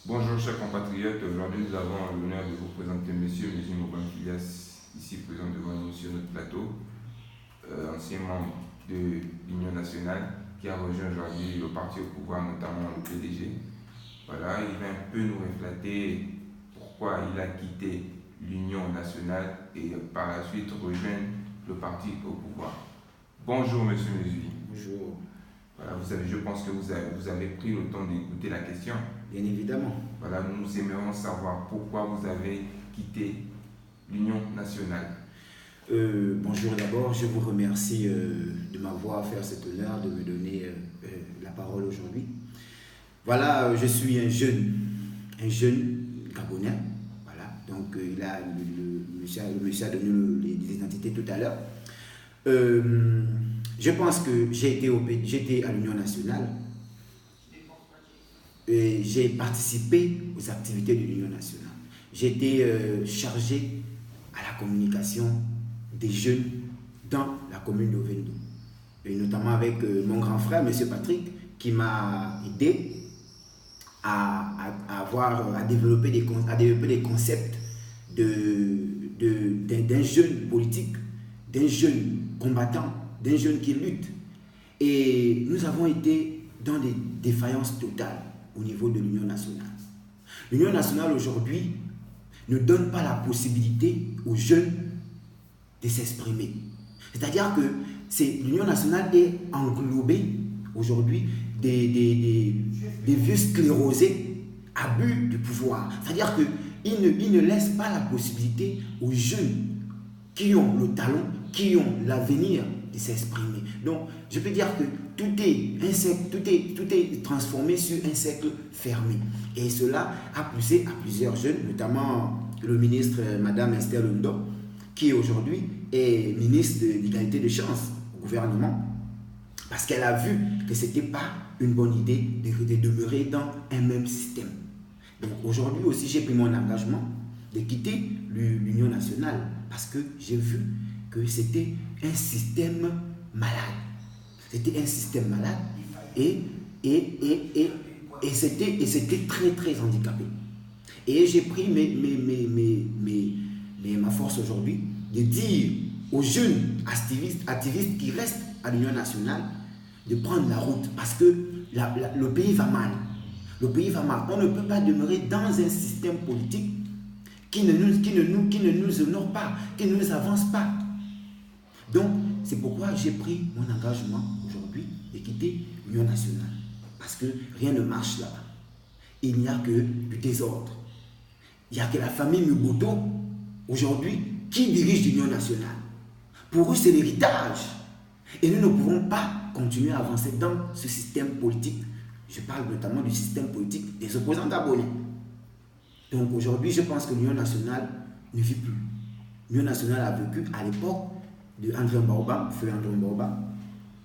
Bonjour chers compatriotes, aujourd'hui nous avons l'honneur de vous présenter Monsieur Moban Filias, ici présent devant nous sur notre plateau, ancien membre de l'Union nationale qui a rejoint aujourd'hui le parti au pouvoir, notamment le PDG. Voilà, il va un peu nous refléter pourquoi il a quitté l'Union nationale et par la suite rejoindre le parti au pouvoir. Bonjour Monsieur Mesui. Bonjour. Voilà, je pense que vous avez pris le temps d'écouter la question. Bien évidemment. Voilà, nous aimerions savoir pourquoi vous avez quitté l'Union nationale. Bonjour d'abord, je vous remercie de m'avoir fait cet honneur de me donner la parole aujourd'hui. Voilà, je suis un jeune Gabonais. Voilà, donc le monsieur a donné les identités tout à l'heure. Je pense que j'étais à l'Union nationale et j'ai participé aux activités de l'Union nationale. J'ai été chargé à la communication des jeunes dans la commune d'Ovendo, et notamment avec mon grand frère, M. Patrick, qui m'a aidé à développer des concepts d'un jeune politique, d'un jeune combattant, d'un jeune qui lutte. Et nous avons été dans des défaillances totales au niveau de l'Union nationale. L'Union nationale aujourd'hui ne donne pas la possibilité aux jeunes de s'exprimer. C'est-à-dire que l'Union nationale est englobée aujourd'hui des vieux sclérosés à but du pouvoir. C'est-à-dire qu'ils ne laissent pas la possibilité aux jeunes qui ont le talent, qui ont l'avenir de s'exprimer. Donc, je peux dire que tout est transformé sur un cercle fermé. Et cela a poussé à plusieurs jeunes, notamment le ministre Madame Esther Lundo, qui aujourd'hui est ministre de l'égalité des chances au gouvernement, parce qu'elle a vu que ce n'était pas une bonne idée de demeurer dans un même système. Donc aujourd'hui aussi, j'ai pris mon engagement de quitter l'Union nationale, parce que j'ai vu que c'était un système malade. C'était un système malade et c'était très très handicapé. Et j'ai pris ma force aujourd'hui de dire aux jeunes activistes qui restent à l'Union nationale de prendre la route, parce que le pays va mal. Le pays va mal. On ne peut pas demeurer dans un système politique qui ne nous honore pas, qui ne nous avance pas. Donc, c'est pourquoi j'ai pris mon engagement aujourd'hui de quitter l'Union nationale. Parce que rien ne marche là-bas. Il n'y a que du désordre. Il n'y a que la famille Muboto, aujourd'hui, qui dirige l'Union nationale. Pour eux, c'est l'héritage. Et nous ne pouvons pas continuer à avancer dans ce système politique. Je parle notamment du système politique des opposants gabonais. Donc aujourd'hui, je pense que l'Union nationale ne vit plus. L'Union nationale a vécu à l'époque de André Mbaoba, feu André Mbaoba.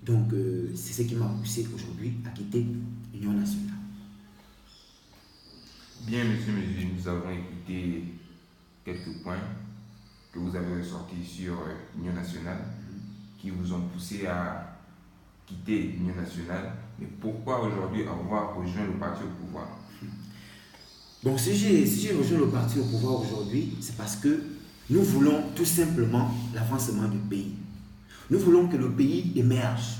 Donc c'est ce qui m'a poussé aujourd'hui à quitter l'Union nationale. Bien, monsieur Mesui, nous avons écouté quelques points que vous avez ressortis sur l'Union nationale qui vous ont poussé à quitter l'Union nationale. Mais pourquoi aujourd'hui avoir rejoint le parti au pouvoir? Bon, si j'ai rejoint le parti au pouvoir aujourd'hui, c'est parce que nous voulons tout simplement l'avancement du pays. Nous voulons que le pays émerge.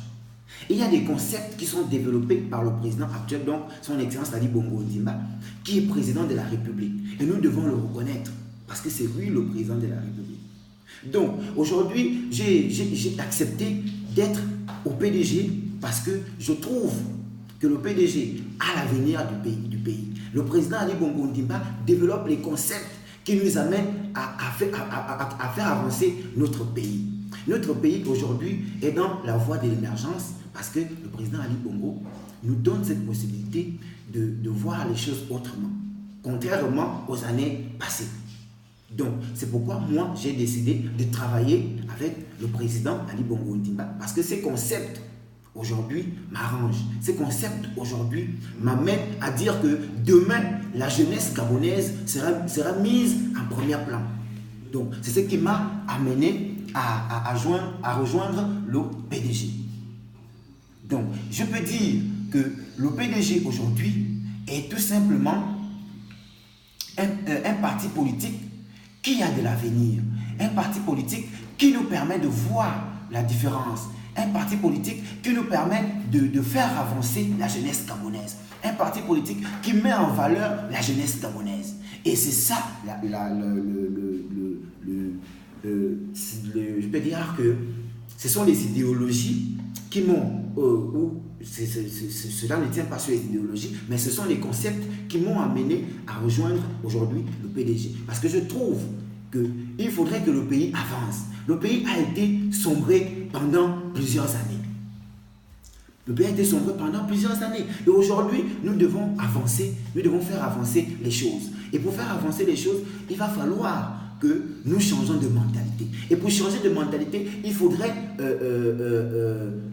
Et il y a des concepts qui sont développés par le président actuel, donc son Excellence Ali Bongo Ondimba, qui est président de la République. Et nous devons le reconnaître, parce que c'est lui le président de la République. Donc, aujourd'hui, j'ai accepté d'être au PDG parce que je trouve que le PDG a l'avenir du pays. Le président Ali Bongo Ondimba développe les concepts qui nous amènent à faire avancer notre pays. Notre pays aujourd'hui est dans la voie de l'émergence parce que le président Ali Bongo nous donne cette possibilité de voir les choses autrement, contrairement aux années passées. Donc, c'est pourquoi moi, j'ai décidé de travailler avec le président Ali Bongo Ondimba, parce que ces concepts aujourd'hui m'arrangent. Ces concepts aujourd'hui m'amènent à dire que demain, la jeunesse gabonaise sera mise en premier plan. Donc, c'est ce qui m'a amené à rejoindre le PDG. Donc, je peux dire que le PDG aujourd'hui est tout simplement un parti politique qui a de l'avenir, un parti politique qui nous permet de voir la différence, un parti politique qui nous permet de faire avancer la jeunesse gabonaise, un parti politique qui met en valeur la jeunesse gabonaise. Et c'est ça, je peux dire que ce sont les idéologies qui m'ont, cela ne tient pas sur les idéologies, mais ce sont les concepts qui m'ont amené à rejoindre aujourd'hui le PDG. Parce que je trouve qu'il faudrait que le pays avance. Le pays a été sombré pendant plusieurs années. Le pays a été sombré pendant plusieurs années. Et aujourd'hui, nous devons avancer, nous devons faire avancer les choses. Et pour faire avancer les choses, il va falloir que nous changeons de mentalité. Et pour changer de mentalité, il faudrait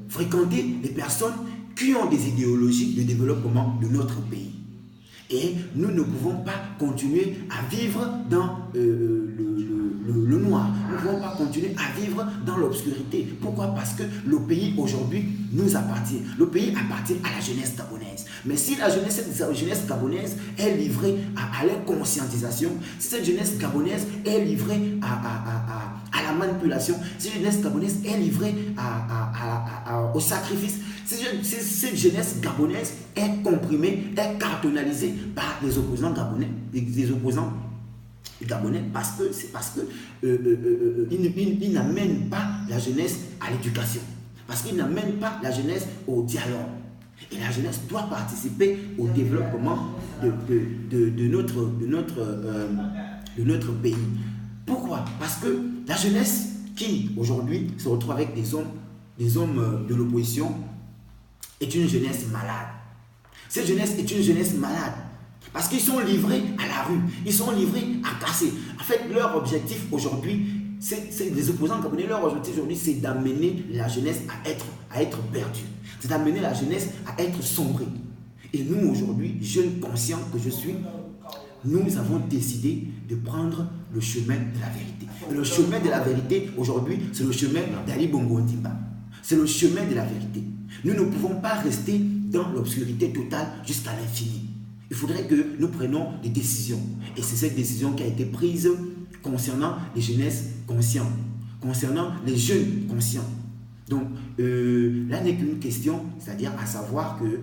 fréquenter les personnes qui ont des idéologies de développement de notre pays. Et nous ne pouvons pas continuer à vivre dans le noir. Nous ne pouvons pas continuer à vivre dans l'obscurité. Pourquoi? Parce que le pays aujourd'hui nous appartient. Le pays appartient à la jeunesse gabonaise. Mais si la jeunesse gabonaise est livrée à la conscientisation, si cette jeunesse gabonaise est livrée à la manipulation, si cette jeunesse gabonaise est livrée au sacrifice, si cette jeunesse gabonaise est comprimée, est cartonalisée par les opposants gabonais, parce qu'ils n'amènent pas la jeunesse à l'éducation, parce qu'ils n'amènent pas la jeunesse au dialogue. Et la jeunesse doit participer au développement de notre pays. Pourquoi? Parce que la jeunesse qui aujourd'hui se retrouve avec des hommes de l'opposition est une jeunesse malade. Cette jeunesse est une jeunesse malade parce qu'ils sont livrés à la rue, ils sont livrés à casser. En fait, leur objectif aujourd'hui, c'est les opposants gabonais, leur objectif aujourd'hui, c'est d'amener la jeunesse à être perdue. C'est d'amener la jeunesse à être sombrée. Et nous, aujourd'hui, jeunes conscients que je suis, nous avons décidé de prendre le chemin de la vérité. Et le chemin de la vérité, aujourd'hui, c'est le chemin d'Ali Bongo Ondimba. C'est le chemin de la vérité. Nous ne pouvons pas rester dans l'obscurité totale jusqu'à l'infini. Il faudrait que nous prenions des décisions. Et c'est cette décision qui a été prise concernant les jeunesses conscientes, concernant les jeunes conscients. Donc, là n'est qu'une question, c'est-à-dire à savoir que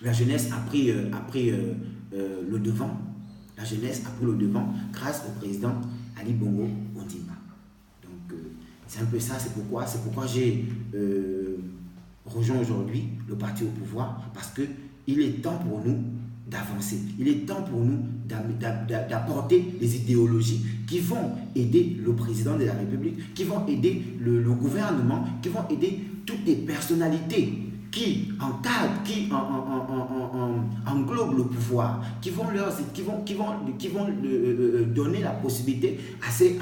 la jeunesse a pris le devant. La jeunesse a pris le devant grâce au président Ali Bongo Ondimba. Donc, c'est un peu ça, c'est pourquoi j'ai rejoint aujourd'hui le parti au pouvoir, parce qu'il est temps pour nous d'avancer. Il est temps pour nous d'apporter des idéologies qui vont aider le président de la République, qui vont aider le gouvernement, qui vont aider toutes les personnalités qui encadrent, qui englobent le pouvoir, qui vont donner la possibilité à ces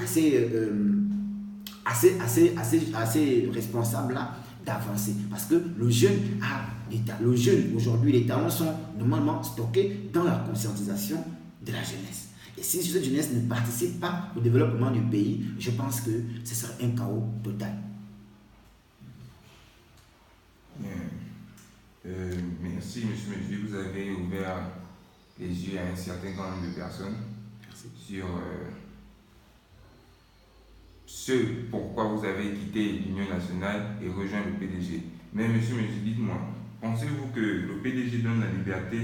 responsables-là d'avancer. Parce que le jeune aujourd'hui, les talents sont normalement stockés dans la conscientisation de la jeunesse. Et si cette jeunesse ne participe pas au développement du pays, je pense que ce serait un chaos total. Merci, monsieur. Vous avez ouvert les yeux à un certain nombre de personnes. Merci. Sur ce pourquoi vous avez quitté l'Union nationale et rejoint le PDG. Mais monsieur, dites-moi, pensez-vous que le PDG donne la liberté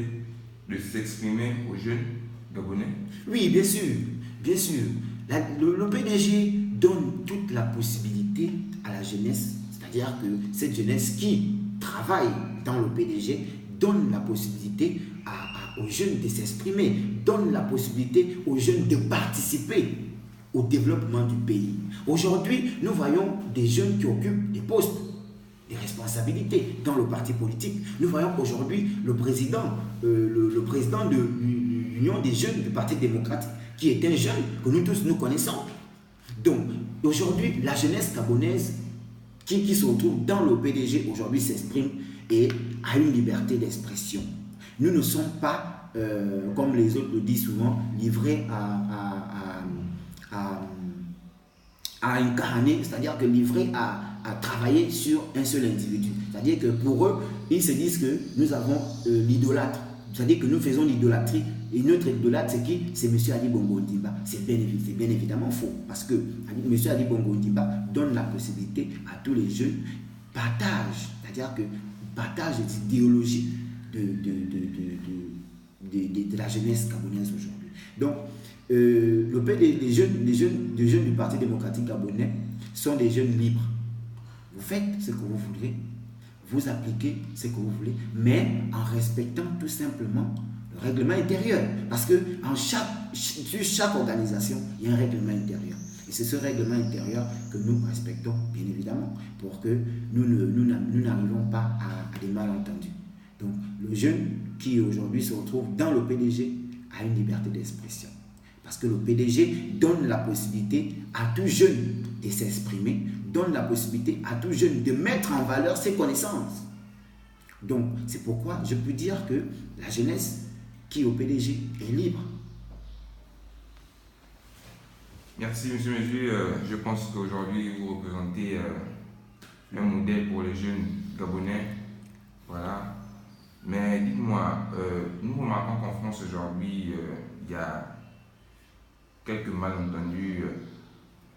de s'exprimer aux jeunes gabonais? Oui, bien sûr, bien sûr. Le PDG donne toute la possibilité à la jeunesse, c'est-à-dire que cette jeunesse qui travaille dans le PDG donne la possibilité aux jeunes de s'exprimer, donne la possibilité aux jeunes de participer au développement du pays. Aujourd'hui, nous voyons des jeunes qui occupent des postes, des responsabilités dans le parti politique. Nous voyons aujourd'hui le président de l'Union des jeunes du Parti démocratique, qui est un jeune que nous tous nous connaissons. Donc, aujourd'hui, la jeunesse gabonaise qui se retrouve dans le PDG aujourd'hui s'exprime et a une liberté d'expression. Nous ne sommes pas, comme les autres le disent souvent, livrés à incarner, c'est-à-dire que livrés à travailler sur un seul individu. C'est-à-dire que pour eux, ils se disent que nous avons l'idolâtre c'est-à-dire que nous faisons l'idolâtrie, et notre idolâtre, c'est qui? C'est M. Ali Bongo Ondimba. C'est bien évidemment faux, parce que M. Ali Bongo Ondimba donne la possibilité à tous les jeunes, c'est-à-dire que partage les idéologies de la jeunesse gabonaise aujourd'hui. Donc, les jeunes du Parti démocratique gabonais sont des jeunes libres. Vous faites ce que vous voulez, vous appliquez ce que vous voulez, mais en respectant tout simplement le règlement intérieur. Parce que sur chaque organisation, il y a un règlement intérieur. Et c'est ce règlement intérieur que nous respectons, bien évidemment, pour que nous n'arrivons pas à des malentendus. Donc, le jeune qui aujourd'hui se retrouve dans le PDG a une liberté d'expression. Parce que le PDG donne la possibilité à tout jeune de s'exprimer, donne la possibilité à tout jeune de mettre en valeur ses connaissances. Donc, c'est pourquoi je peux dire que la jeunesse qui est au PDG est libre. Merci, M. Méju. Je pense qu'aujourd'hui, vous représentez un modèle pour les jeunes gabonais. Voilà. Mais dites-moi, nous remarquons qu'en France aujourd'hui, il y a quelques malentendus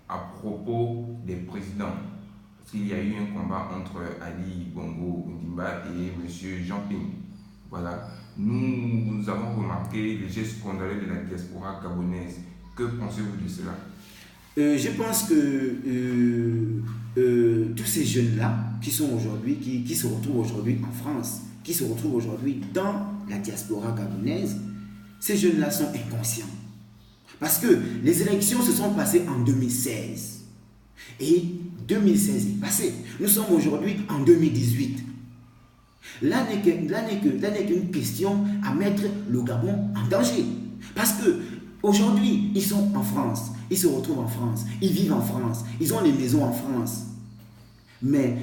à propos des présidents. Parce qu'il y a eu un combat entre Ali Bongo Ondimba et M. Jean Ping. Voilà. Nous avons remarqué les gestes scandaleux de la diaspora gabonaise. Que pensez-vous de cela? Je pense que tous ces jeunes-là qui se retrouvent aujourd'hui en France, qui se retrouvent aujourd'hui dans la diaspora gabonaise, ces jeunes-là sont inconscients. Parce que les élections se sont passées en 2016. Et 2016 est passé. Nous sommes aujourd'hui en 2018. Là n'est qu'une question à mettre le Gabon en danger. Parce que aujourd'hui, ils sont en France. Ils se retrouvent en France. Ils vivent en France. Ils ont des maisons en France. Mais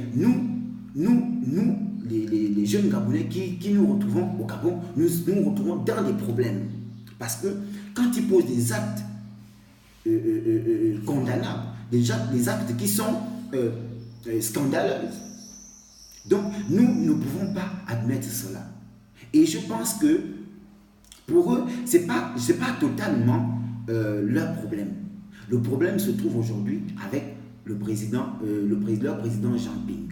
les jeunes Gabonais qui nous retrouvons au Gabon, nous nous retrouvons dans des problèmes. Parce que quand ils posent des actes condamnables, des actes qui sont scandaleux, donc nous ne pouvons pas admettre cela. Et je pense que pour eux, ce n'est pas totalement leur problème. Le problème se trouve aujourd'hui avec leur président Jean Ping.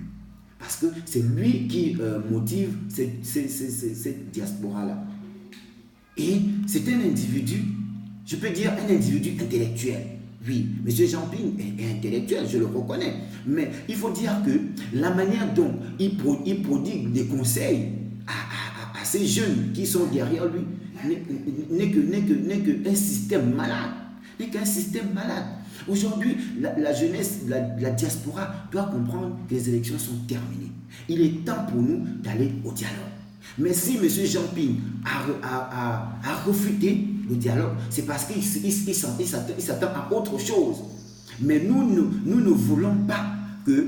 Parce que c'est lui qui motive cette diaspora-là. Et c'est un individu, je peux dire un individu intellectuel. Oui, M. Jean Ping est intellectuel, je le reconnais. Mais il faut dire que la manière dont il prodigue des conseils à ces jeunes qui sont derrière lui n'est qu'un système malade. N'est qu'un système malade. Aujourd'hui, la jeunesse, la diaspora doit comprendre que les élections sont terminées. Il est temps pour nous d'aller au dialogue. Mais si M. Jean Ping a refuté le dialogue, c'est parce qu'il s'attend à autre chose. Mais nous ne voulons pas que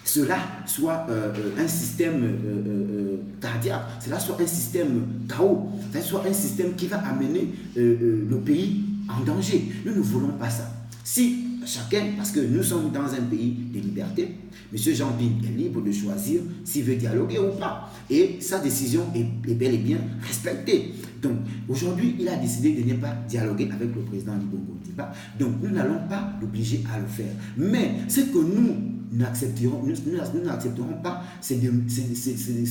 cela soit un système cardiaque, cela soit un système chaos, cela soit un système qui va amener le pays en danger. Nous ne voulons pas ça. Si chacun, parce que nous sommes dans un pays de liberté, M. Jean Ping est libre de choisir s'il veut dialoguer ou pas. Et sa décision est bel et bien respectée. Donc, aujourd'hui, il a décidé de ne pas dialoguer avec le président Ali Bongo Ondimba. Donc, nous n'allons pas l'obliger à le faire. Mais ce que nous n'accepterons pas, ce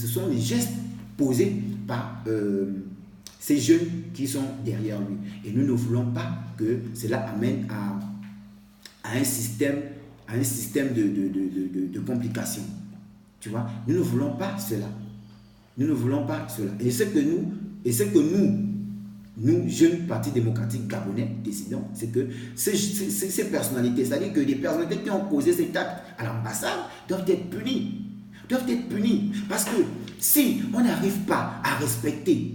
sont les gestes posés par ces jeunes qui sont derrière lui. Et nous ne voulons pas que cela amène à un système de complications. Tu vois, nous ne voulons pas cela. Nous ne voulons pas cela. Et ce que nous, jeunes partis démocratiques gabonais, décidons, c'est que ces personnalités, c'est-à-dire que les personnalités qui ont causé cet acte à l'ambassade doivent être punies. Parce que si on n'arrive pas à respecter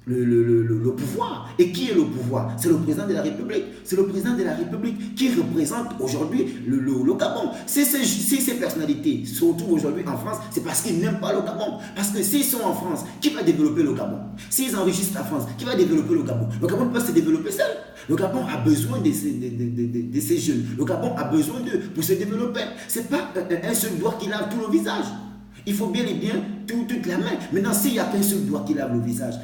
le pouvoir. Et qui est le pouvoir? C'est le président de la République. C'est le président de la République qui représente aujourd'hui le Gabon. Si ces personnalités se retrouvent aujourd'hui en France, c'est parce qu'ils n'aiment pas le Gabon. Parce que s'ils sont en France, qui va développer le Gabon? S'ils enrichissent la France, qui va développer le Gabon? Le Gabon peut se développer seul. Le Gabon a besoin de ces jeunes. Le Gabon a besoin d'eux pour se développer. Ce n'est pas un seul doigt qui lave tout le visage. Il faut bien et bien toute la main. Maintenant, s'il n'y a qu'un seul doigt qui lave le visage,